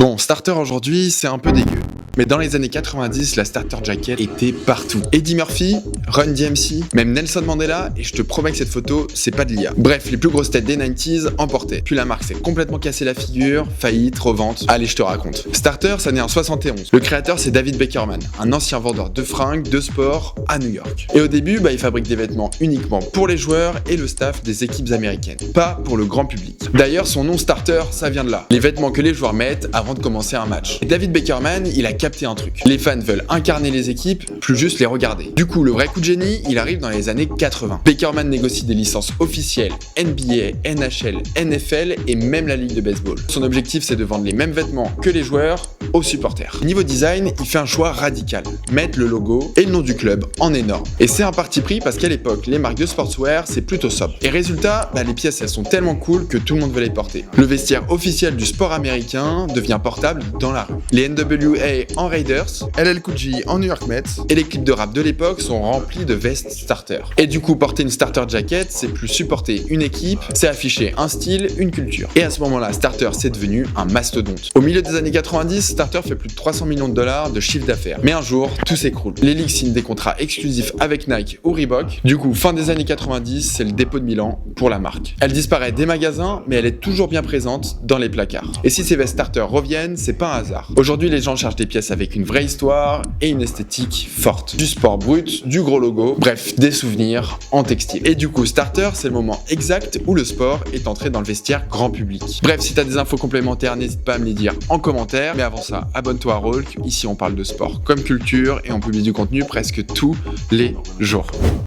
Bon, starter aujourd'hui, c'est un peu dégueu. Mais dans les années 90, la starter jacket était partout. Eddie Murphy, Run DMC, même Nelson Mandela, et je te promets que cette photo, c'est pas de l'IA. Bref, les plus grosses têtes des 90s emportaient. Puis la marque s'est complètement cassé la figure, faillite, revente. Allez, je te raconte. Starter, ça naît en 71. Le créateur, c'est David Beckerman, un ancien vendeur de fringues, de sport à New York. Et au début, il fabrique des vêtements uniquement pour les joueurs et le staff des équipes américaines, pas pour le grand public. D'ailleurs, son nom Starter, ça vient de là. Les vêtements que les joueurs mettent avant de commencer un match. Et David Beckerman, il a capté un truc. Les fans veulent incarner les équipes, plus juste les regarder. Du coup, le vrai coup de génie, il arrive dans les années 80. Beckerman négocie des licences officielles NBA, NHL, NFL et même la ligue de baseball. Son objectif, c'est de vendre les mêmes vêtements que les joueurs aux supporters. Niveau design, il fait un choix radical. Mettre le logo et le nom du club en énorme. Et c'est un parti pris parce qu'à l'époque, les marques de sportswear, c'est plutôt sobre. Et résultat, les pièces, elles sont tellement cool que tout le monde veut les porter. Le vestiaire officiel du sport américain devient portable dans la rue. Les NWA en Raiders, LL Cool J en New York Mets, et les clips de rap de l'époque sont remplis de vestes starter. Et du coup, porter une starter jacket, c'est plus supporter une équipe, c'est afficher un style, une culture. Et à ce moment-là, starter, c'est devenu un mastodonte. Au milieu des années 90, starter fait plus de 300 millions de dollars de chiffre d'affaires. Mais un jour, tout s'écroule. Les ligues signent des contrats exclusifs avec Nike ou Reebok. Du coup, fin des années 90, c'est le dépôt de Milan pour la marque. Elle disparaît des magasins, mais elle est toujours bien présente dans les placards. Et si ces vestes starter reviennent, c'est pas un hasard. Aujourd'hui, les gens cherchent des pièces avec une vraie histoire et une esthétique forte. Du sport brut, du gros logo, bref, des souvenirs en textile. Et du coup, starter, c'est le moment exact où le sport est entré dans le vestiaire grand public. Bref, si t'as des infos complémentaires, n'hésite pas à me les dire en commentaire. Mais avant ça, abonne-toi à Rolk. Ici, on parle de sport comme culture et on publie du contenu presque tous les jours.